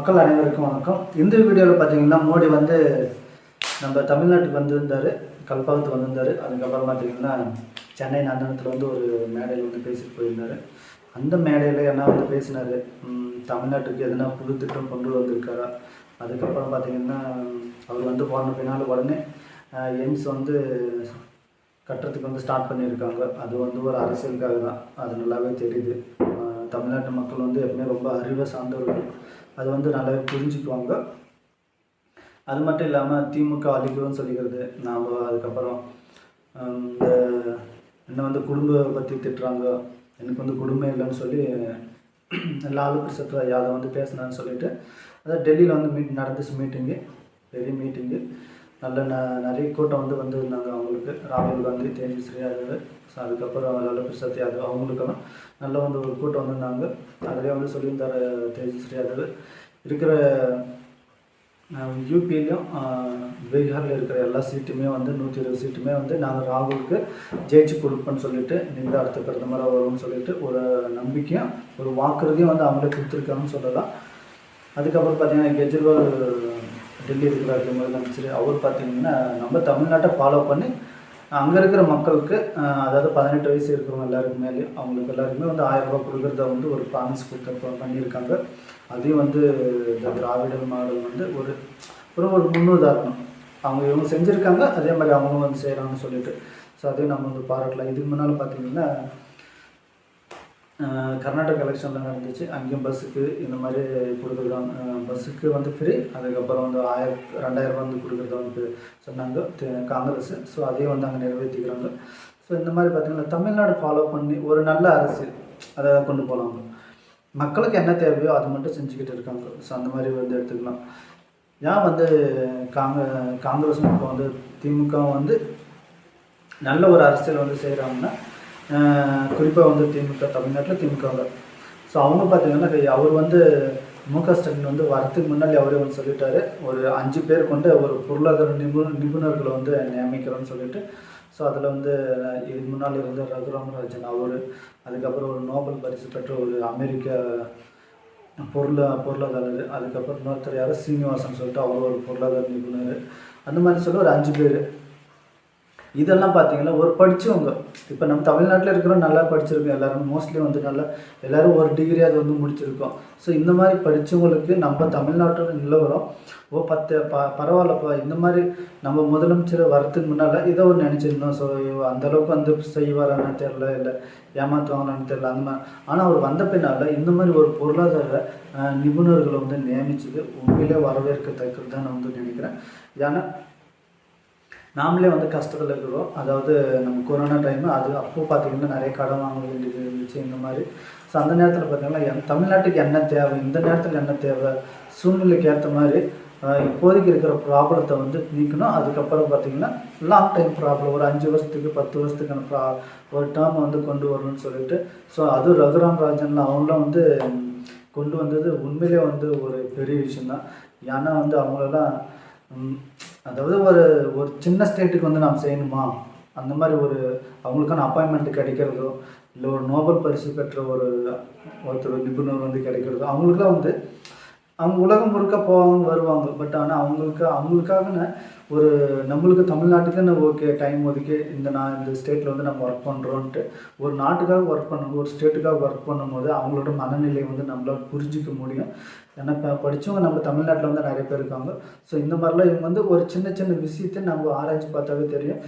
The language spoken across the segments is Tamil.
மக்கள் அனைவருக்கும் வணக்கம். இந்த வீடியோவில் பார்த்தீங்கன்னா மோடி வந்து நம்ம தமிழ்நாட்டுக்கு வந்திருந்தார், கல்பாக்கத்துக்கு வந்திருந்தார். அதுக்கப்புறம் பார்த்தீங்கன்னா சென்னை நந்தனத்தில் வந்து ஒரு மேடையில் வந்து பேசிட்டு போயிருந்தார். அந்த மேடையில் என்ன வந்து பேசினார், தமிழ்நாட்டுக்கு எதனா புது திட்டம் கொண்டு வந்திருக்காரா. அதுக்கப்புறம் பார்த்தீங்கன்னா அவர் வந்து போன பின்னால் உடனே எய்ம்ஸ் வந்து கட்டுறதுக்கு வந்து ஸ்டார்ட் பண்ணியிருக்காங்க. அது வந்து ஒரு அரசியலுக்காக தான், அது நல்லாவே தெரியுது. தமிழ்நாட்டு மக்கள் வந்து எப்பவுமே ரொம்ப அறிவை சார்ந்தவர்கள், அது வந்து நல்லாவே புரிஞ்சுக்குவாங்க. அது மட்டும் இல்லாமல் திமுக அழிக்கணும்னு சொல்லிக்கிறது நாம். அதுக்கப்புறம் இந்த என்ன வந்து குடும்பம் பற்றி திட்டுறாங்க, எனக்கு வந்து குடும்பம் இல்லைன்னு சொல்லி லாலு பிரசாத் யாதவ் வந்து பேசினான்னு சொல்லிட்டு, அதாவது டெல்லியில் வந்து நடந்துச்சு மீட்டிங்கு, பெரிய மீட்டிங்கு. நல்ல நிறைய கூட்டம் வந்து வந்திருந்தாங்க அவங்களுக்கு. ராகுல் காந்தி, தேஜஸ்வி யாதவ், அதுக்கப்புறம் லாலு பிரசாத் யாதவ், அவங்களுக்கெல்லாம் நல்ல வந்து ஒரு கூட்டம் வந்திருந்தாங்க. அதிலே வந்து சொல்லியிருந்தார் தேஜஸ்வி யாதவ், இருக்கிற யூபியிலையும் பீகாரில் இருக்கிற எல்லா சீட்டுமே வந்து 120 சீட்டுமே வந்து நாங்கள் ராகுலுக்கு ஜெயிச்சு கொடுப்போன்னு சொல்லிட்டு, நீங்கள் அடுத்த பிரதமராக வரும்னு சொல்லிட்டு ஒரு நம்பிக்கையும் ஒரு வாக்குறுதியும் வந்து அவங்களே கொடுத்துருக்காங்கன்னு சொல்லலாம். அதுக்கப்புறம் பார்த்தீங்கன்னா கெஜ்ரிவால் டெல்லி இருக்கிற முதலமைச்சர், அவர் பார்த்திங்கன்னா நம்ம தமிழ்நாட்டை ஃபாலோ பண்ணி அங்கே இருக்கிற மக்களுக்கு, அதாவது 18 வயசு இருக்கிறவங்க எல்லாருக்கு மேலே அவங்களுக்கு எல்லாருக்குமே வந்து 1000 ரூபா கொடுக்குறத வந்து ஒரு ப்ராமிஸ் பண்ணியிருக்காங்க. அதையும் வந்து இந்த திராவிடர் மாடல் வந்து ஒரு ஒரு முன்னுதாரணம் இவங்க செஞ்சுருக்காங்க. அதே மாதிரி அவங்களும் வந்து செய்கிறாங்கன்னு சொல்லிட்டு, ஸோ அதையும் நம்ம வந்து பாராட்டலாம். இதுக்கு முன்னால் பார்த்திங்கன்னா கர்நாடகா எலெக்ஷனில் நடந்துச்சு, அங்கேயும் பஸ்ஸுக்கு இந்த மாதிரி கொடுக்குறதாங்க, பஸ்ஸுக்கு வந்து ஃப்ரீ. அதுக்கப்புறம் வந்து 2000 வந்து கொடுக்குறதா வந்து சொன்னாங்க காங்கிரஸ். ஸோ அதையும் வந்து அங்கே நிறைவேற்றிக்கிறாங்க. ஸோ இந்த மாதிரி பார்த்திங்கன்னா தமிழ்நாடு ஃபாலோ பண்ணி ஒரு நல்ல அரசியல் அதை கொண்டு போகலாங்க. மக்களுக்கு என்ன தேவையோ அது மட்டும் செஞ்சுக்கிட்டு இருக்காங்க. ஸோ அந்த மாதிரி வந்து எடுத்துக்கலாம். ஏன் வந்து காங்கிரஸும் இப்போ வந்து திமுக வந்து நல்ல ஒரு அரசியல் வந்து செய்கிறாங்கன்னா, குறிப்பாக வந்து திமுக தமிழ்நாட்டில் திமுகவில். ஸோ அவங்க பார்த்திங்கன்னா அவர் வந்து முக ஸ்டாலின் வந்து வரத்துக்கு முன்னாடி அவரே வந்து சொல்லிட்டாரு, ஒரு 5 பேர் கொண்டு ஒரு பொருளாதார நிபுணர்களை வந்து நியமிக்கிறோன்னு சொல்லிட்டு. ஸோ அதில் வந்து இதுக்கு முன்னால் இருந்த ரகுராம் ராஜன் அவர், அதுக்கப்புறம் ஒரு நோபல் பரிசு பெற்ற ஒரு அமெரிக்க பொருளாதாரர், அதுக்கப்புறம் இன்னொருத்தர் யார் சீனிவாசன் சொல்லிட்டு அவர் ஒரு பொருளாதார நிபுணர், அந்த மாதிரி சொல்லி ஒரு 5 பேர். இதெல்லாம் பார்த்திங்கன்னா ஒரு படித்தவங்க. இப்போ நம்ம தமிழ்நாட்டில் இருக்கிறோம், நல்லா படிச்சிருக்கோம் எல்லோரும், மோஸ்ட்லி வந்து நல்லா எல்லோரும் ஒரு டிகிரி அது வந்து முடிச்சிருக்கோம். ஸோ இந்த மாதிரி படித்தவங்களுக்கு நம்ம தமிழ்நாட்டோட நிலவரம் பரவாயில்லப்பா, இந்த மாதிரி நம்ம முதலமைச்சர் வரத்துக்கு முன்னால் இதை ஒரு நினச்சிருந்தோம். ஸோ அந்தளவுக்கு வந்து செய்வாரான்னு தெரில, இல்லை ஏமாற்றுவாங்களான்னு தெரில, அந்த மாதிரி. ஆனால் அவர் வந்த பின்னால் இந்த மாதிரி ஒரு பொருளாதார நிபுணர்களை வந்து நியமிச்சது உண்மையிலே வரவேற்கத்தக்கது தான் நான் வந்து நினைக்கிறேன். ஏன்னா நாமளே வந்து கஷ்டத்தில் இருக்கிறோம். அதாவது நம்ம கொரோனா டைமு, அது அப்போது பார்த்திங்கன்னா நிறைய கடன் வாங்க வேண்டியது இருந்துச்சு இந்த மாதிரி. ஸோ அந்த நேரத்தில் பார்த்திங்கன்னா தமிழ்நாட்டுக்கு என்ன தேவை, இந்த நேரத்தில் என்ன தேவை, சூழ்நிலைக்கு ஏற்ற மாதிரி இப்போதைக்கு இருக்கிற ப்ராப்ளத்தை வந்து நீக்கணும். அதுக்கப்புறம் பார்த்திங்கன்னா லாங் டைம் ப்ராப்ளம், ஒரு 5 வருஷத்துக்கு 10 வருஷத்துக்கான ஒரு டேர்ம் வந்து கொண்டு வரணும்னு சொல்லிட்டு. ஸோ அதுவும் ரகுராம் ராஜன்லாம் அவங்களாம் வந்து கொண்டு வந்தது உண்மையிலே வந்து ஒரு பெரிய விஷயந்தான். ஏன்னா வந்து அவங்களெல்லாம் அதாவது ஒரு சின்ன ஸ்டேட்டுக்கு வந்து நாம் செய்யணுமா, அந்த மாதிரி அவங்களுக்கான அப்பாயின்மெண்ட் கிடைக்கிறதோ, இல்லை ஒரு நோபல் பரிசு பெற்ற ஒருத்தர் நிபுணர் வந்து கிடைக்கிறதோ, அவங்களுக்குலாம் வந்து அவங்க உலகம் முழுக்க போவாங்க வருவாங்க. பட் ஆனால் அவங்களுக்காக ஒரு நம்மளுக்கு தமிழ்நாட்டுக்குன்னு ஓகே டைம் ஒதுக்கி நான் இந்த ஸ்டேட்டில் வந்து நம்ம ஒர்க் பண்ணுறோன்ட்டு ஒரு நாட்டுக்காக ஒர்க் பண்ணும்போது, ஒரு ஸ்டேட்டுக்காக ஒர்க் பண்ணும்போது அவங்களோட மனநிலை வந்து நம்மளால் புரிஞ்சிக்க முடியும். ஏன்னா இப்போ படித்தவங்க நம்ம தமிழ்நாட்டில் வந்து நிறைய பேர் இருக்காங்க. ஸோ இந்த மாதிரிலாம் இவங்க வந்து ஒரு சின்ன சின்ன விஷயத்தை நம்ம ஆராய்ச்சி பார்த்தாவே தெரியும்.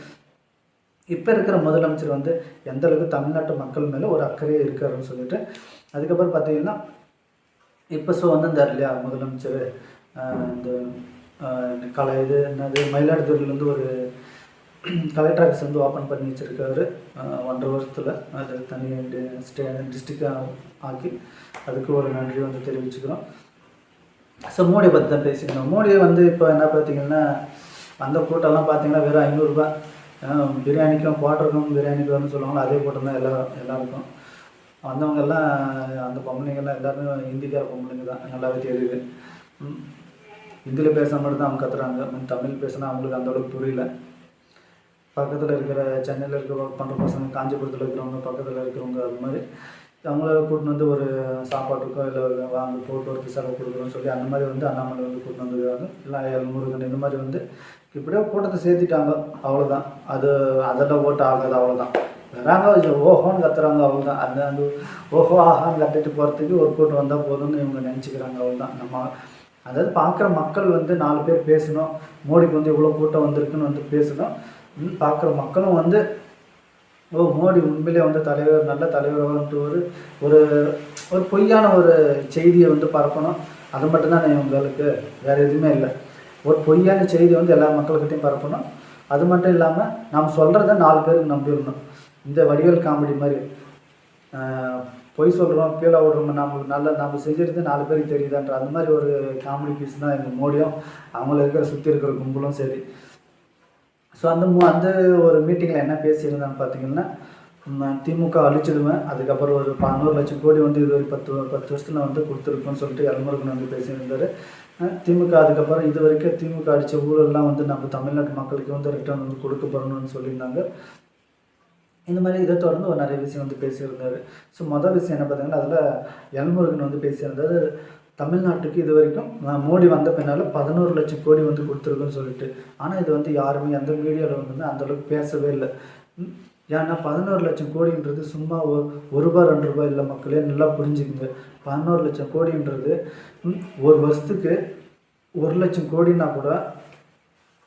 இப்போ இருக்கிற முதலமைச்சர் வந்து எந்தளவுக்கு தமிழ்நாட்டு மக்கள் மேலே ஒரு அக்கறையே இருக்காருன்னு சொல்லிட்டு. அதுக்கப்புறம் பார்த்திங்கன்னா இப்போ வந்திருந்தார் இல்லையா முதலமைச்சர், இந்த என்னது மயிலாடுதுறையிலேருந்து ஒரு கலெக்டர் ஆஃபீஸ் வந்து ஓப்பன் பண்ணி வச்சுருக்காரு 1.5 வருஷத்தில். அது தனி டிஸ்ட்ரிக்டாக ஆக்கி அதுக்கு ஒரு நன்றி வந்து தெரிவிச்சுக்கிறோம். ஸோ மோடியை பற்றி தான் பேசிக்கணும். மோடியை வந்து இப்போ என்ன பார்த்திங்கன்னா அந்த கூட்டம்லாம் பார்த்திங்கன்னா வெறும் 500 ரூபா, பிரியாணிக்கும் குவார்ட்டருக்கும் பிரியாணிக்கும் சொல்லுவாங்களோ அதே கூட்டம் தான் எல்லாருக்கும். வந்தவங்கெல்லாம் அந்த பொம்பளைங்கெல்லாம் எல்லாருமே ஹிந்திக்கார பொம்பளைங்க தான், நல்லாவே தெரியுது. ஹிந்தியில் பேசுகிற மட்டும் தான் அவங்க கற்றுறாங்க, தமிழ் பேசினா அவங்களுக்கு அந்தளவுக்கு புரியல. பக்கத்தில் இருக்கிற சென்னையில் இருக்க ஒர்க் பண்ணுற பசங்க, காஞ்சிபுரத்தில் இருக்கிறவங்க, பக்கத்தில் இருக்கிறவங்க, அது மாதிரி அவங்கள கூட்டின்னு வந்து ஒரு சாப்பாட்டுக்கோ இல்லை வாங்க போக்குவரத்து செலவு கொடுக்குறோன்னு சொல்லி அந்த மாதிரி வந்து அண்ணாமலை வந்து கூட்டின்னு வந்துருக்காங்க. இல்லை முருகன் இந்த மாதிரி வந்து இப்படியோ கூட்டத்தை சேர்த்திட்டாங்க, அவ்வளோதான். அதெல்லாம் ஓட்டு ஆகாது, அவ்வளோதான். வராங்க ஓஹோன்னு கத்துறாங்க, அவ்வளோதான். அந்த ஓஹோ ஆஹான்னு கத்திட்டு போகிறதுக்கு ஒரு கூட்டம் வந்தால் போதும்னு இவங்க நினச்சிக்கிறாங்க, அவ்வளோதான். அதாவது பார்க்குற மக்கள் வந்து 4 பேர் பேசணும், மோடிக்கு வந்து இவ்வளோ கூட்டம் வந்திருக்குன்னு வந்து பேசணும். பார்க்குற மக்களும் வந்து மோடி உண்மையிலே வந்து தலைவர் நல்ல தலைவராக வந்து ஒரு ஒரு பொய்யான ஒரு செய்தியை வந்து பரப்பணும். அது மட்டும்தான் இவங்களுக்கு, வேறு எதுவுமே இல்லை. ஒரு பொய்யான செய்தி வந்து எல்லா மக்கள்கிட்டையும் பரப்பணும். அது மட்டும் இல்லாமல் நம்ம சொல்கிறத 4 பேருக்கு நம்பிடணும். இந்த வடிவேல் காமெடி மாதிரி பொய் சொல்கிறோம் கீழே விடுறோம், நம்ம செஞ்சுருந்து 4 பேருக்கு தெரியுதான்ற அந்த மாதிரி ஒரு காமெடி பீஸ் தான் எங்கள் மோடியும் அவங்கள இருக்கிற சுற்றி இருக்கிற கும்பலும் சரி. ஸோ அந்த ஒரு மீட்டிங்கில் என்ன பேசியிருந்தான்னு பார்த்தீங்கன்னா, திமுக அழிச்சிடுவேன், அதுக்கப்புறம் ஒரு 11 லட்சம் கோடி வந்து இது ஒரு 10 வருஷத்தில் வந்து கொடுத்துருக்கோன்னு சொல்லிட்டு எல்முருகன் வந்து பேசியிருந்தார். திமுக அதுக்கப்புறம் இது வரைக்கும் திமுக அடித்த ஊழல்லாம் வந்து நம்ம தமிழ்நாட்டு மக்களுக்கு வந்து ரிட்டர்ன் வந்து கொடுக்க போகிறோம்னு சொல்லியிருந்தாங்க. இந்த மாதிரி இதை தொடர்ந்து ஒரு நிறைய விஷயம் வந்து பேசியிருந்தார். ஸோ மொதல் விஷயம் என்ன பார்த்தீங்கன்னா, அதில் எல்முருகன் வந்து பேசியிருந்தார், தமிழ்நாட்டுக்கு இது வரைக்கும் மோடி வந்த பின்னால் 11 லட்சம் கோடி வந்து கொடுத்துருக்குன்னு சொல்லிட்டு. ஆனால் இது வந்து யாருமே எந்த மீடியாவில் வந்து அந்தளவுக்கு பேசவே இல்லை. ஏன்னா 11 லட்சம் கோடின்றது சும்மா ₹1 ₹2 இல்லை, மக்களே நல்லா புரிஞ்சுக்குங்க. 11 லட்சம் கோடின்றது ஒரு வருஷத்துக்கு 1 லட்சம் கோடின்னா கூட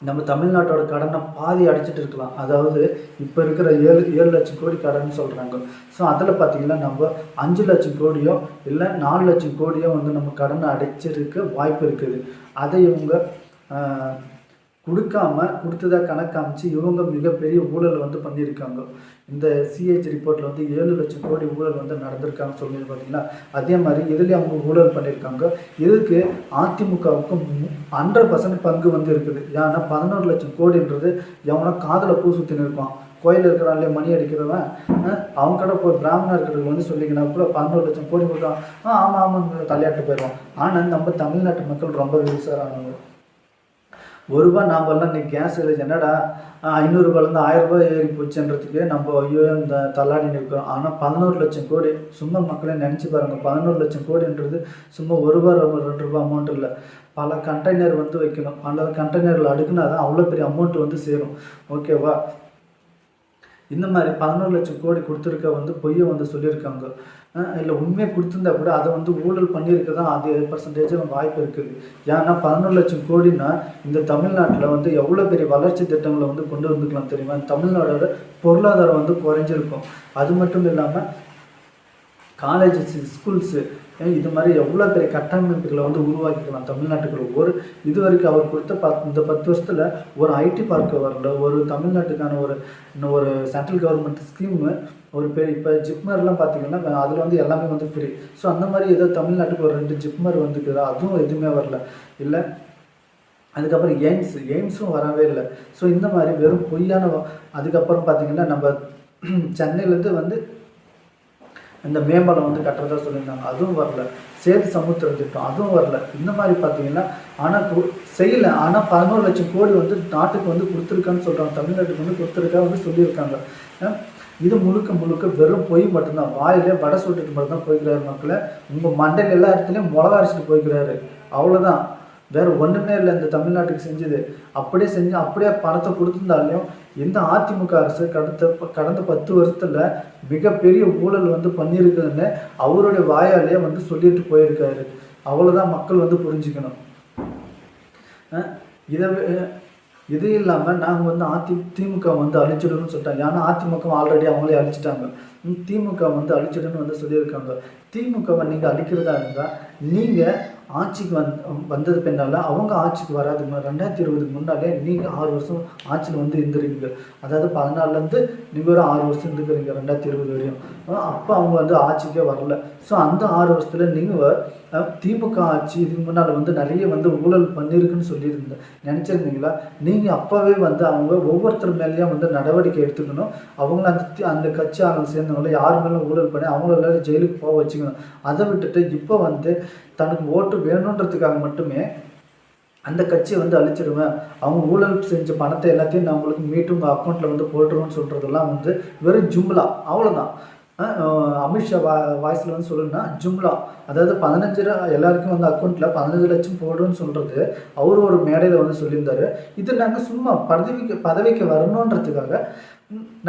நம்ம தமிழ்நாட்டோட கடனை பாதி அடைச்சிட்டு இருக்கலாம். அதாவது இப்போ இருக்கிற 7 லட்சம் கோடி கடன் சொல்கிறாங்க. ஸோ அதில் பார்த்திங்கன்னா நம்ம 5 லட்சம் கோடியோ இல்லை 4 லட்சம் கோடியோ வந்து நம்ம கடனை அடைச்சிருக்க வாய்ப்பு இருக்குது. அதை இவங்க கொடுத்ததா கணக்காமிச்சு இவங்க மிகப்பெரிய ஊழல் வந்து பண்ணியிருக்காங்க. இந்த சிஏஜி ரிப்போர்ட்டில் வந்து 7 லட்சம் கோடி ஊழல் வந்து நடந்திருக்காங்க சொல்லி பார்த்தீங்கன்னா, அதே மாதிரி இதுலேயும் அவங்க ஊழல் பண்ணியிருக்காங்க. இதுக்கு அதிமுகவுக்கு 100% பங்கு வந்து இருக்குது. ஏன்னா 11 லட்சம் கோடின்றது எவனா காதில் பூ சுற்றின்னு இருப்பான். கோயில் இருக்கிறான்லே மணி அடிக்கிறவன் அவங்க கடை போய் பிராமணர்களுக்கு வந்து சொல்லிங்கன்னா கூட 11 லட்சம் கோடி கொடுத்தான், ஆமாம் ஆமாம் தலையாட்டு போயிடுவான். ஆனால் நம்ம தமிழ்நாட்டு மக்கள் ரொம்ப விவசாயிங்க. ₹1 நாம்பெல்லாம் இன்றைக்கி கேஸ் இல்லை, என்னடா ₹500 ₹1000 ஏறி போச்சுன்றதுக்கு நம்ம ஐயோ இந்த தள்ளாடி நிற்கிறோம். ஆனால் 11 லட்சம் கோடி சும்மா மக்களே நினச்சி பாருங்கள். 11 லட்சம் கோடின்றது சும்மா ₹1 ₹2 அமௌண்ட் இல்லை. பல கண்டெய்னர் வந்து வைக்கணும், பல கண்டெய்னரில் அடுக்குனா தான் அவ்வளோ பெரிய அமௌண்ட் வந்து சேரும். ஓகேவா? இந்த மாதிரி 11 லட்சம் கோடி கொடுத்துருக்க வந்து பொய்யை வந்து சொல்லியிருக்காங்க. இல்லை உண்மையை கொடுத்துருந்தா கூட அதை வந்து ஊழல் பண்ணியிருக்க தான் அது 8% வாய்ப்பு இருக்குது. ஏன்னா 11 லட்சம் கோடினா இந்த தமிழ்நாட்டில் வந்து எவ்வளோ பெரிய வளர்ச்சி திட்டங்களை வந்து கொண்டு வந்துக்கலாம் தெரியுமா? தமிழ்நாடோட பொருளாதாரம் வந்து குறைஞ்சிருக்கும். அது மட்டும் இல்லாமல் காலேஜஸ், ஸ்கூல்ஸு, இது மாதிரி எவ்வளோ பெரிய கட்டமைப்புகளை வந்து உருவாக்கிக்கலாம் தமிழ்நாட்டுக்குள்ள. இது வரைக்கும் அவர் கொடுத்த இந்த 10 வருஷத்தில் ஒரு ஐடி பார்க்க வரல, ஒரு தமிழ்நாட்டுக்கான ஒரு சென்ட்ரல் கவர்மெண்ட் ஸ்கீமு ஒரு இப்போ ஜிப்மர்லாம் பார்த்திங்கன்னா அதில் வந்து எல்லாமே வந்து ஃப்ரீ. ஸோ அந்த மாதிரி ஏதோ தமிழ்நாட்டுக்கு ஒரு 2 ஜிப்மர் வந்துக்குதா, அதுவும் எதுவுமே வரல. இல்லை அதுக்கப்புறம் எய்ம்ஸும் வரவே இல்லை. ஸோ இந்த மாதிரி வெறும் பொய்யான. அதுக்கப்புறம் பார்த்திங்கன்னா நம்ம சென்னையிலேருந்து வந்து இந்த மேம்பாலம் வந்து கட்டுறதா சொல்லியிருந்தாங்க, அதுவும் வரல. சேது சமுத்திர திட்டம் அதுவும் வரல. இந்த மாதிரி பார்த்தீங்கன்னா ஆனால் செய்யலை. ஆனால் 11 லட்சம் கோடி வந்து நாட்டுக்கு வந்து கொடுத்துருக்கான்னு சொல்கிறாங்க, தமிழ்நாட்டுக்கு வந்து கொடுத்துருக்கா வந்து சொல்லியிருக்காங்க. இது முழுக்க வெறும் பொய் மட்டும்தான். வாயிலே வடை சுட்டுட்டு மட்டும்தான் போய்க்கிறாரு மக்களை. உங்கள் மண்டையில் எல்லா இடத்துலையும் மிளகா அரைச்சிட்டு போய்க்கிறாரு, அவ்வளோதான். வேறு ஒன்றுமே இல்லை இந்த தமிழ்நாட்டுக்கு செஞ்சது. அப்படியே பணத்தை கொடுத்துருந்தாலையும் இந்த அதிமுக அரசு கடந்த 10 வருஷத்தில் மிகப்பெரிய ஊழல் வந்து பண்ணியிருக்குதுன்னு அவருடைய வாயாலேயே வந்து சொல்லிட்டு போயிருக்காரு. அவ்வளோதான் மக்கள் வந்து புரிஞ்சுக்கணும். இது இல்லாமல் நாங்கள் வந்து திமுக வந்து அழிச்சிடணும்னு சொல்லிட்டாங்க. ஏன்னா அதிமுக ஆல்ரெடி அவங்களே அழிச்சிட்டாங்க. திமுக வந்து அழிச்சிடணும்னு வந்து சொல்லியிருக்காங்க. திமுகவை நீங்கள் அழிக்கிறதா இருந்தால் நீங்கள் ஆட்சிக்கு வந்தது பின்னால் அவங்க ஆட்சிக்கு வராது 2020 முன்னாலே நீங்கள் 6 வருஷம் ஆட்சியில் வந்து இருந்துருக்கீங்க. அதாவது 14லேருந்து நீங்கள் ஒரு 6 வருஷம் இருந்துக்கிறீங்க 2020 வரையும். அப்போ அவங்க வந்து ஆட்சிக்கே வரல. ஸோ அந்த 6 வருஷத்தில் நீங்கள் திமுக ஆட்சி இதுக்கு முன்னால் வந்து நிறைய வந்து ஊழல் பண்ணியிருக்குன்னு சொல்லியிருந்தேன், நினச்சிருந்தீங்களா? நீங்கள் அப்போவே வந்து அவங்க ஒவ்வொருத்தர் மேலேயும் வந்து நடவடிக்கை எடுத்துக்கணும். அவங்கள அந்த கட்சி ஆளுங்க சேர்ந்தவங்கள யார் மேலும் ஊழல் பண்ணி அவங்கள எல்லாரும் ஜெயிலுக்கு போக வச்சுக்கணும். அதை விட்டுட்டு இப்போ வந்து தனக்கு ஓட்டு வேணுன்றதுக்காக மட்டுமே அந்த கட்சியை வந்து அழிச்சிடுவேன், அவங்க ஊழல் செஞ்ச பணத்தை எல்லாத்தையும் நான் உங்களுக்கு மீட்டு உங்கள் அக்கௌண்ட்டில் வந்து போட்டுருவேன்னு சொல்கிறதெல்லாம் வந்து வெறும் ஜும்லா, அவ்வளோதான். அமித்ஷா வாய்ஸில் வந்து சொல்லணும்னா ஜும்லா, அதாவது 15 எல்லாருக்கும் வந்து அக்கௌண்ட்டில் 15 லட்சம் போடுன்னு சொல்கிறது அவர் ஒரு மேடையில் வந்து சொல்லியிருந்தார். இது நாங்கள் சும்மா பதவிக்கு வரணுன்றதுக்காக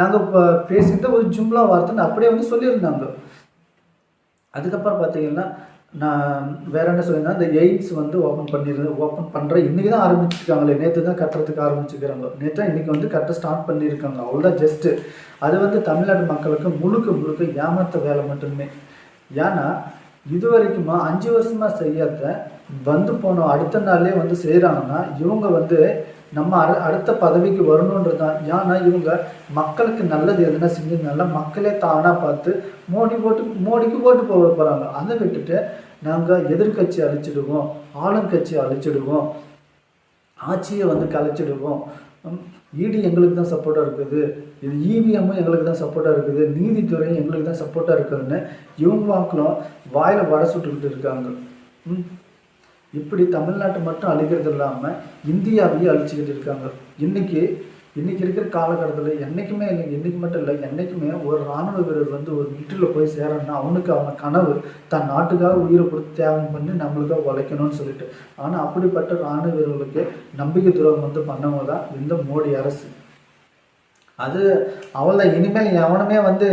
நாங்கள் இப்போ பேசிட்டு ஒரு ஜும்லா வார்த்தைன்னு அப்படியே வந்து சொல்லியிருந்தாங்க. அதுக்கப்புறம் பார்த்தீங்கன்னா நான் வேறு என்ன சொல்லியிருந்தேன், இந்த எய்ம்ஸ் வந்து ஓப்பன் பண்ணுற இன்றைக்கி தான் ஆரம்பிச்சிருக்காங்களே, நேற்று தான் கட்டுறதுக்கு ஆரம்பிச்சுக்கிறாங்க, நேற்று தான் இன்றைக்கி வந்து கட்ட ஸ்டார்ட் பண்ணியிருக்காங்க, அவ்வளோதான் ஜஸ்ட்டு. அது வந்து தமிழ்நாடு மக்களுக்கு முழுக்க ஏமாற்ற வேலை மட்டுமே. ஏன்னா இது வரைக்குமா 5 வருஷமாக செய்யாத வந்து போனோம் அடுத்த நாளே வந்து செய்கிறாங்கன்னா இவங்க வந்து நம்ம அடுத்த பதவிக்கு வரணுன்றது தான். ஏன்னா இவங்க மக்களுக்கு நல்லது எதுனா செஞ்சதுனால மக்களே தானாக பார்த்து மோடிக்கு ஓட்டு போக போகிறாங்க. அதை விட்டுட்டு நாங்கள் எதிர்கட்சி அழிச்சிடுவோம், ஆளுங்கட்சி அழிச்சிடுவோம், ஆட்சியை வந்து கலைச்சிடுவோம், இடி எங்களுக்கு தான் சப்போர்ட்டாக இருக்குது, இது இவிஎம்மும் எங்களுக்கு தான் சப்போர்ட்டாக இருக்குது, நீதித்துறையும் எங்களுக்கு தான் சப்போர்ட்டாக இருக்குதுன்னு இவங்க வாக்கிலும் வாயில் வடை சுட்டுக்கிட்டு இருக்காங்க. இப்படி தமிழ்நாட்டை மட்டும் அழிக்கிறது இல்லாமல் இந்தியாவையும் அழிச்சிக்கிட்டு இருக்காங்க. இன்றைக்கி இருக்கிற காலகட்டத்தில் என்றைக்குமே இல்லை, இன்றைக்கி மட்டும் இல்லை, என்றைக்குமே ஒரு இராணுவ வீரர் வந்து ஒரு மிலிட்ரியில் போய் சேரணும்னா அவன் கனவு தன் நாட்டுக்காக உயிரை கொடுத்து தியாகம் பண்ணி நம்மளுக்காக உழைக்கணும்னு சொல்லிட்டு. ஆனால் அப்படிப்பட்ட இராணுவ வீரர்களுக்கு நம்பிக்கை துரோகம் வந்து பண்ணவங்க தான் இந்த மோடி அரசு. அது அவ்வளோ இனிமேல் எவனுமே வந்து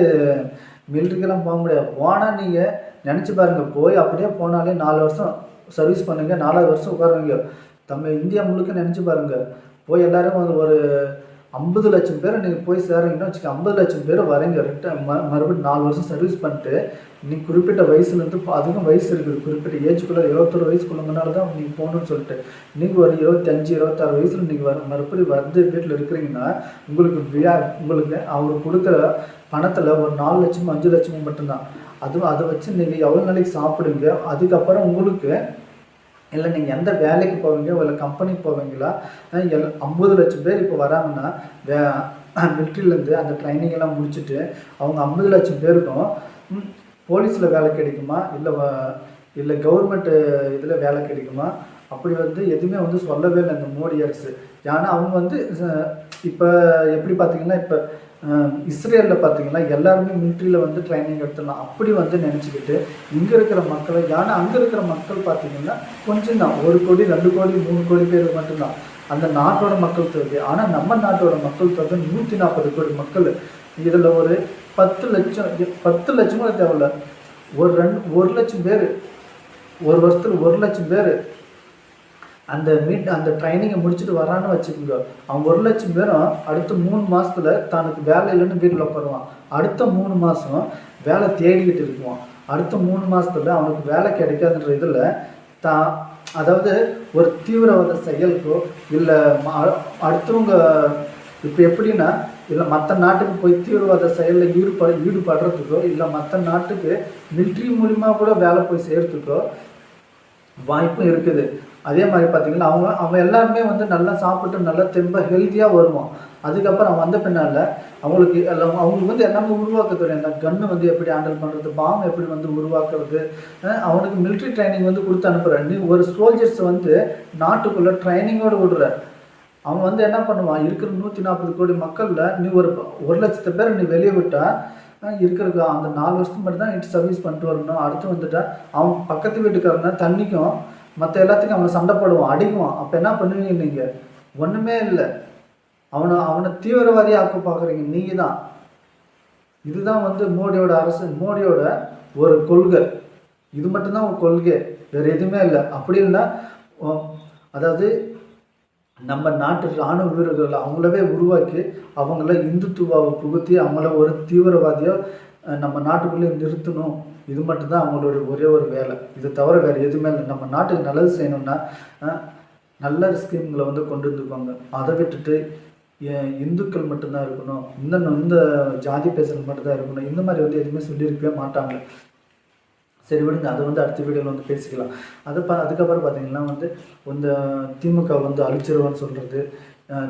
மிலிட்ரிக்கெல்லாம் போக முடியாது. போனால் நீங்கள் நினச்சி பாருங்கள், போய் அப்படியே போனாலே 4 வருஷம் சர்வீஸ் பண்ணுங்கள், 4வது வருஷம் உட்காருவீங்க. இந்தியா முழுக்க நினச்சி பாருங்கள், போய் எல்லோரும் ஒரு 50 லட்சம் பேர் நீங்கள் போய் சேரீங்கன்னா வச்சுக்க, 50 லட்சம் பேர் வரீங்க மறுபடியும் 4 வருஷம் சர்வீஸ் பண்ணிட்டு நீங்கள் குறிப்பிட்ட வயசுலேருந்து அதிகம் வயசு இருக்குது, குறிப்பிட்ட ஏஜுக்குள்ளே 21 வயசுக்குள்ளனால தான் நீங்கள் போகணுன்னு சொல்லிட்டு நீங்கள் ஒரு 25 26 வயசில் நீங்கள் மறுபடியும் வந்து வீட்டில் இருக்கிறீங்கன்னா உங்களுக்கு அவர் கொடுக்குற பணத்தில் ஒரு 4 லட்சமோ 5 லட்சமோ மட்டும்தான். அதை வச்சு நீங்கள் எவ்வளோ நாளைக்கு சாப்பிடுங்க. அதுக்கப்புறம் உங்களுக்கு இல்லை நீங்கள் எந்த வேலைக்கு போவீங்க, இல்லை கம்பெனிக்கு போவீங்களா, 50 லட்சம் பேர் இப்போ வராங்கன்னா மிலிட்ரிலேருந்து அந்த ட்ரைனிங்கெல்லாம் முடிச்சுட்டு அவங்க 50 லட்சம் பேருக்கும் போலீஸில் வேலை கிடைக்குமா, இல்லை கவர்மெண்ட்டு இதில் வேலை கிடைக்குமா, அப்படி வந்து எதுவுமே வந்து சொல்லவே இல்லை இந்த மோடி அரசு. ஏன்னா அவங்க வந்து இப்போ எப்படி பார்த்தீங்கன்னா, இப்போ இஸ்ரேலில் பார்த்தீங்கன்னா எல்லாருமே மிலிட்ரியில் வந்து ட்ரைனிங் எடுத்துடலாம் அப்படி வந்து நினச்சிக்கிட்டு இங்கே இருக்கிற மக்களை, ஏன்னா அங்கே இருக்கிற மக்கள் பார்த்தீங்கன்னா கொஞ்சம் தான், 1 கோடி 2 கோடி 3 கோடி பேர் மட்டும்தான் அந்த நாட்டோட மக்கள் தொகை. ஆனால் நம்ம நாட்டோட மக்கள் தொகை 140 கோடி மக்கள். இதில் ஒரு 10 லட்சம் கூட தேவையில்ல, ஒரு லட்சம் பேர் ஒரு வருஷத்தில் 1 லட்சம் பேர் அந்த ட்ரைனிங்கை முடிச்சுட்டு வரான்னு வச்சுக்கோங்க. அவன் 1 லட்சம் பேரும் அடுத்த 3 மாதத்தில் தனக்கு வேலை இல்லைன்னு வீட்டில் உட்காருவான். அடுத்த 3 மாதம் வேலை தேடிக்கிட்டு இருக்குவான். அடுத்த 3 மாதத்தில் அவனுக்கு வேலை கிடைக்காதுன்ற இதில் அதாவது ஒரு தீவிரவாத செயலுக்கோ இல்லை அடுத்தவங்க இப்போ எப்படின்னா, இல்லை மற்ற நாட்டுக்கு போய் தீவிரவாத செயலில் ஈடுபடுறதுக்கோ இல்லை மற்ற நாட்டுக்கு மிலிட்ரி மூலிமா கூட வேலை போய் செய்கிறதுக்கோ வாய்ப்பும் இருக்குது. அதே மாதிரி பார்த்திங்கன்னா அவங்க எல்லாருமே வந்து நல்லா சாப்பிட்டு நல்லா தெம்பாக ஹெல்த்தியாக வருவான். அதுக்கப்புறம் அவன் வந்த பின்னால் அவங்களுக்கு வந்து எல்லாமே உருவாக்க தெரியும். அந்த கன்று வந்து எப்படி ஹேண்டில் பண்ணுறது, பாம் எப்படி வந்து உருவாக்குறது, அவனுக்கு மிலிட்ரி ட்ரைனிங் வந்து கொடுத்து அனுப்புகிற. நீ ஒரு சோல்ஜர்ஸை வந்து நாட்டுக்குள்ளே ட்ரைனிங்கோடு விடுற. அவன் வந்து என்ன பண்ணுவான், இருக்கிற 140 கோடி மக்களில் நீ ஒரு லட்சத்து பேர் நீ வெளியே விட்டால் இருக்கிற அந்த 4 வருஷத்துக்கு மட்டும் தான் நீட்டு சர்வீஸ் பண்ணிட்டு வரணும். அடுத்து வந்துட்டா அவன் பக்கத்து வீட்டுக்காரனா தண்ணிக்கும் மற்ற எல்லாத்துக்கும் அவனை சண்டை போடுவான், அடிக்குவான். அப்போ என்ன பண்ணுவீங்க நீங்கள்? ஒன்றுமே இல்லை. அவனை தீவிரவாதியாக ஆக்க பார்க்குறீங்க நீங்கள் தான். இதுதான் வந்து மோடியோட அரசு, மோடியோட ஒரு கொள்கை. இது மட்டும்தான் ஒரு கொள்கை, வேறு எதுவுமே இல்லை. அப்படி இல்லைன்னா அதாவது நம்ம நாட்டு இராணுவ வீரர்கள் அவங்களவே உருவாக்கி அவங்கள இந்துத்துவாவை புகுத்தி அவங்கள ஒரு தீவிரவாதியாக நம்ம நாட்டுக்குள்ளே நிறுத்தணும். இது மட்டும்தான் அவங்களோட ஒரே ஒரு வேலை. இது தவிர வேறு எதுவுமே இல்லை. நம்ம நாட்டுக்கு நல்லது செய்யணும்னா நல்ல ஸ்கீம்களை வந்து கொண்டு வந்துக்குவாங்க. அதை விட்டுட்டு இந்துக்கள் மட்டும்தான் இருக்கணும், இந்த ஜாதி பேசுகிறது மட்டும்தான் இருக்கணும், இந்த மாதிரி வந்து எதுவுமே சொல்லியிருக்கவே மாட்டாங்க. சரி விடுங்க, அதை வந்து அடுத்த வீடியோவில் வந்து பேசிக்கலாம். அதுக்கப்புறம் பார்த்தீங்கன்னா வந்து இந்த திமுக வந்து அழிச்சிருவான்னு சொல்கிறது,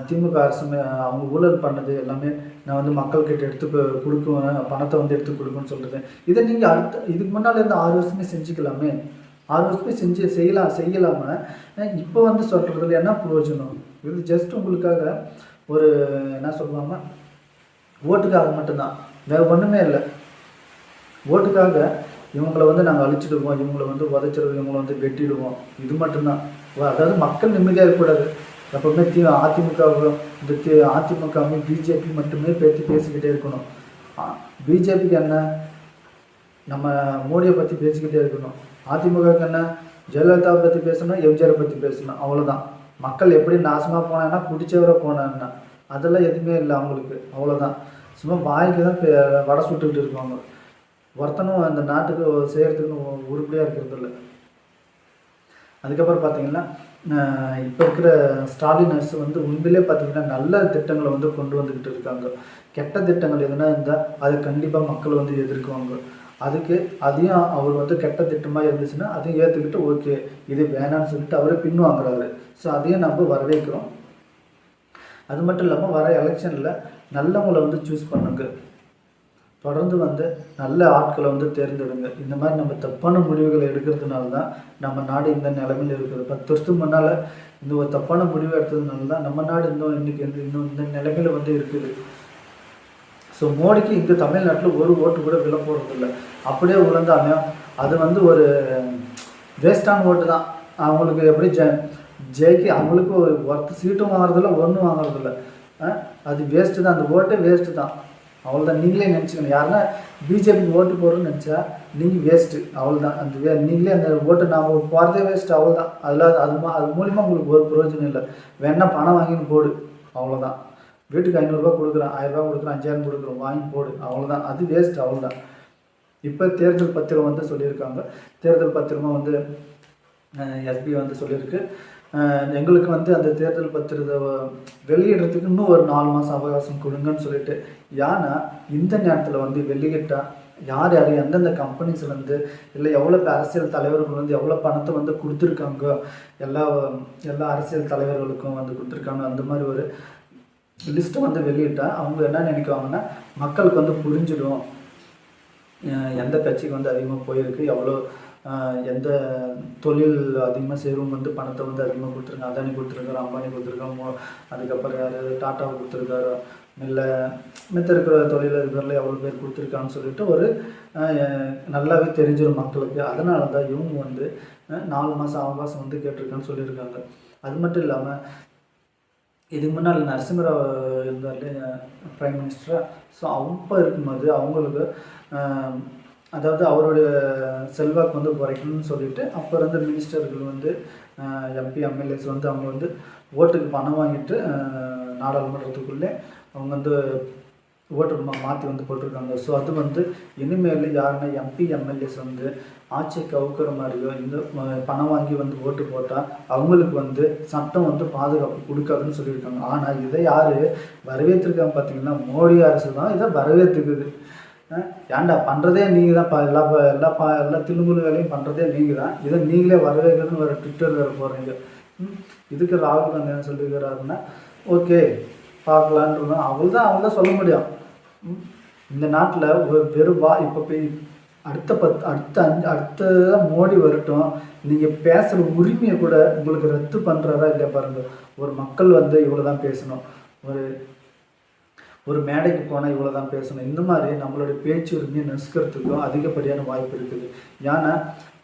திமுக அரசு அவங்க ஊழல் பண்ணது எல்லாமே நான் வந்து மக்கள்கிட்ட எடுத்து கொடுக்குவேன், பணத்தை வந்து எடுத்து கொடுக்குன்னு சொல்கிறது. இதை நீங்கள் இதுக்கு முன்னால் இருந்து 6 வருஷமே செஞ்சுக்கலாமே. 6 வருஷமே செய்யலாமல் இப்போ வந்து சொல்கிறதுல என்ன பிரயோஜனம்? இது ஜஸ்ட் உங்களுக்காக ஒரு என்ன சொல்லுவாங்க, ஓட்டுக்காக மட்டும்தான், வேறு ஒன்றுமே இல்லை. ஓட்டுக்காக இவங்களை வந்து நாங்கள் அழிச்சிடுவோம், இவங்களை வந்து உதச்சிடுவோம், இவங்களை வந்து வெட்டிடுவோம், இது மட்டும்தான். அதாவது மக்கள் நிம்மதியாக இருக்கக்கூடாது. எப்பவுமே அதிமுகவும் அதிமுகவும் பிஜேபி மட்டுமே பேசிக்கிட்டே இருக்கணும். பிஜேபிக்கு என்ன, நம்ம மோடியை பற்றி பேசிக்கிட்டே இருக்கணும். அதிமுகவுக்கு என்ன, ஜெயலலிதாவை பற்றி பேசணும், எம்ஜிஆரை பற்றி பேசணும், அவ்வளோதான். மக்கள் எப்படி நாசமாக போனாங்கன்னா குடிச்சவரை போனான்னா அதெல்லாம் எதுவுமே இல்லை அவங்களுக்கு, அவ்வளோதான். சும்மா வாய்க்கு தான் வடை சுட்டுக்கிட்டு இருக்காங்க. ஒருத்தனும் அந்த நாட்டுக்கு செய்கிறதுக்குன்னு உருப்படியாக இருக்கிறது இல்லை. அதுக்கப்புறம் பார்த்திங்கன்னா இப்போ இருக்கிற ஸ்டாலின் அரசு வந்து உண்மையிலே பார்த்திங்கன்னா நல்ல திட்டங்களை வந்து கொண்டு வந்துக்கிட்டு இருக்காங்க. கெட்ட திட்டங்கள் எதுனா இருந்தால் அதை கண்டிப்பாக மக்கள் வந்து எதிர்க்குவாங்க. அதையும் அவர் வந்து கெட்ட திட்டமாக இருந்துச்சுன்னா அதையும் ஏற்றுக்கிட்டு ஓகே இது வேணான்னு சொல்லிட்டு அவரே பின்வாங்குறாரு. ஸோ அதையும் நம்ம வரவேற்கிறோம். அது மட்டும் இல்லாமல் வர எலெக்ஷனில் நல்லவங்களை வந்து சூஸ் பண்ணுங்க. தொடர்ந்து வந்து நல்ல ஆட்களை வந்து தேர்ந்தெடுங்க. இந்த மாதிரி நம்ம தப்பான முடிவுகளை எடுக்கிறதுனால தான் நம்ம நாடு இந்த நிலைமையில் இருக்குது. 10 வருஷத்துக்கு முன்னால் இந்த ஒரு தப்பான முடிவு எடுத்ததுனால தான் நம்ம நாடு இன்னைக்கு இந்த நிலைமையில் வந்து இருக்குது. ஸோ மோடிக்கு இங்கே தமிழ்நாட்டில் ஒரு ஓட்டு கூட விலை போடுறதில்ல. அப்படியே விழுந்தாலும் அது வந்து ஒரு வேஸ்டான ஓட்டு தான். அவங்களுக்கு எப்படி ஜெயிக்கு அவங்களுக்கு ஒருத்த சீட்டும் வாங்குறதில்ல, ஒன்றும் வாங்குறதில்ல. அது வேஸ்ட்டு தான், அந்த ஓட்டே வேஸ்ட்டு தான். அவ்வளோதான். நீங்களே நினச்சிக்கணும். யாருன்னா பிஜேபி ஓட்டு போடுறோன்னு நினச்சா நீங்கள் வேஸ்ட்டு, அவ்வளோதான். அந்த நீங்களே அந்த ஓட்டை நாம் போகிறதே வேஸ்ட்டு, அவ்வளோதான். அது மூலிமா உங்களுக்கு ஒரு பிரயோஜனம் இல்லை. வேணா பணம் வாங்கின்னு போடு, அவ்வளோதான். வீட்டுக்கு 500 கொடுக்குறேன், 1000 கொடுக்குறேன், 5000 கொடுக்குறோம், வாங்கி போடு, அவ்வளோதான். அது வேஸ்ட்டு, அவ்வளோதான். இப்போ தேர்தல் பத்திரம் வந்து சொல்லியிருக்காங்க. தேர்தல் பத்திரமாக வந்து எஸ்பி வந்து சொல்லியிருக்கு, எங்களுக்கு வந்து அந்த தேர்தல் பத்திரத்தை வெளியிடுறதுக்கு இன்னும் ஒரு 4 மாதம் அவகாசம் கொடுங்கன்னு சொல்லிட்டு. ஏன்னா இந்த நேரத்தில் வந்து வெளியிட்டால் யார் எந்தெந்த கம்பெனிஸ்லேருந்து இல்லை எவ்வளோ அரசியல் தலைவர்கள் வந்து எவ்வளோ பணத்தை வந்து கொடுத்துருக்காங்க, எல்லா அரசியல் தலைவர்களுக்கும் வந்து கொடுத்துருக்காங்க. அந்த மாதிரி ஒரு லிஸ்ட்டை வந்து வெளியிட்டால் அவங்க என்ன நினைக்குவாங்கன்னா மக்களுக்கு வந்து புரிஞ்சிடும் எந்த கட்சிக்கு வந்து அதிகமாக போயிருக்கு, எவ்வளோ எந்த தொழில் அதிகமாக செய்கிறவங்க வந்து பணத்தை வந்து அதிகமாக கொடுத்துருக்காங்க. அதானி கொடுத்துருக்காரு, அம்பானி கொடுத்துருக்காங்க, அதுக்கப்புறம் யார் டாட்டாவை கொடுத்துருக்காரு, இல்லை மித்த இருக்கிற தொழில் இருக்கிறவங்கள எவ்வளோ பேர் கொடுத்துருக்கான்னு சொல்லிட்டு ஒரு நல்லாவே தெரிஞ்சிடும் மக்களுக்கு. அதனால தான் இவங்க வந்து 4 மாதம் அவகாசம் வந்து கேட்டிருக்கான்னு சொல்லியிருக்காங்க. அது மட்டும் இல்லாமல் இதுக்கு முன்னால் நரசிம்மராவ் இருந்தார் பிரைம் மினிஸ்டராக. ஸோ அப்போ இருக்கும்போது அவங்களுக்கு அதாவது அவருடைய செல்வாக்கு வந்து குறைக்கணும்னு சொல்லிட்டு அப்போ இருந்த மினிஸ்டர்கள் வந்து எம்பி எம்எல்ஏஸ் வந்து அவங்க வந்து ஓட்டுக்கு பணம் வாங்கிட்டு நாடாளுமன்றத்துக்குள்ளே அவங்க வந்து ஓட்டு மாற்றி வந்து போட்டிருக்காங்க. ஸோ அது வந்து இனிமேல் யாருன்னா எம்பி எம்எல்ஏஸ் வந்து ஆட்சியை கவுக்கிற மாதிரியோ இந்த பணம் வாங்கி வந்து ஓட்டு போட்டால் அவங்களுக்கு வந்து சட்டம் வந்து பாதுகாப்பு கொடுக்காதுன்னு சொல்லியிருக்காங்க. ஆனால் இதை யார் வரவேற்றிருக்காங்க பார்த்தீங்கன்னா மோடி அரசு தான் இதை வரவேற்றுக்குது. ஏன்டா பண்ணுறதே நீங்கள் தான், எல்லா தில்லுமுழு வேலையும் பண்ணுறதே நீங்கள் தான், இதை நீங்களே வரவேற்கிறதுன்னு வேறு ட்விட்டர் வேறு போடுறீங்க. இதுக்கு ராகுல் காந்தி என்ன சொல்லியிருக்கிறாருன்னா ஓகே பார்க்கலான்றதான் அவங்க தான் சொல்ல முடியும். இந்த நாட்டில் ஒரு வெறும் இப்போ அடுத்த மோடி வரட்டும், நீங்கள் பேசுகிற உரிமையை கூட உங்களுக்கு ரத்து பண்ணுறாரா இல்லையா பாருங்கள். ஒரு மக்கள் வந்து இவ்வளோ தான் பேசணும், ஒரு மேடைக்கு போனால் இவ்வளோ தான் பேசணும். இந்த மாதிரி நம்மளுடைய பேச்சு உரிமையை நசுக்கிறதுக்கும் அதிகப்படியான வாய்ப்பு இருக்குது. ஏன்னா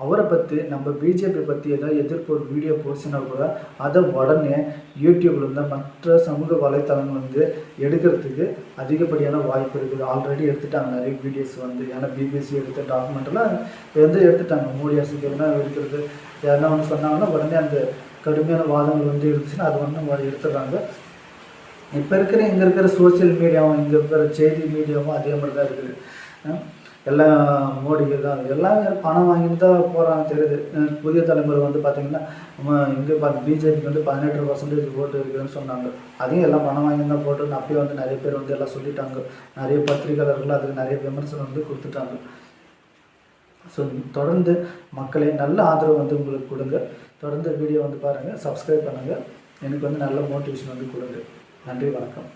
அவரை பற்றி நம்ம பிஜேபி பற்றி ஏதாவது எதிர்ப்பு ஒரு வீடியோ போச்சுன்னா கூட அதை உடனே யூடியூப்ல இருந்தால் மற்ற சமூக வலைத்தளங்கள் வந்து எடுக்கிறதுக்கு அதிகப்படியான வாய்ப்பு இருக்குது. ஆல்ரெடி எடுத்துட்டாங்க நிறைய வீடியோஸ் வந்து. ஏன்னா பிபிசி எடுத்த டாக்குமெண்ட்லாம் வந்து எடுத்துட்டாங்க. மோடி அரசுக்கு எதுனா எடுக்கிறது யாருன்னா ஒன்று சொன்னாங்கன்னா உடனே அந்த கடுமையான வாதங்கள் வந்து இருந்துச்சுன்னா அது வந்து எடுத்துடுறாங்க. இப்போ இங்கே இருக்கிற சோசியல் மீடியாவும் இங்கே இருக்கிற செய்தி மீடியாவும் அதே மாதிரி தான் இருக்குது. எல்லாம் மோடிக்கு தான் எல்லாமே பணம் வாங்கிட்டு தான் போகிறாங்க தெரியுது. புதிய தலைமுறை வந்து பார்த்திங்கன்னா இங்கே பிஜேபிக்கு வந்து 18% ஓட்டு இருக்குதுன்னு சொன்னாங்க. அதையும் எல்லாம் பணம் வாங்கி தான் போட்டு அப்பயே வந்து நிறைய பேர் வந்து எல்லாம் சொல்லிட்டாங்க. நிறைய பத்திரிகையாளர்கள் அதுக்கு நிறைய விமர்சனம் வந்து கொடுத்துட்டாங்க. ஸோ தொடர்ந்து மக்களே நல்ல ஆதரவு வந்து உங்களுக்கு கொடுங்க. தொடர்ந்து வீடியோ வந்து பாருங்கள், சப்ஸ்கிரைப் பண்ணுங்கள், எனக்கு வந்து நல்ல மோட்டிவேஷன் வந்து கொடுங்க. நன்றி, வணக்கம்.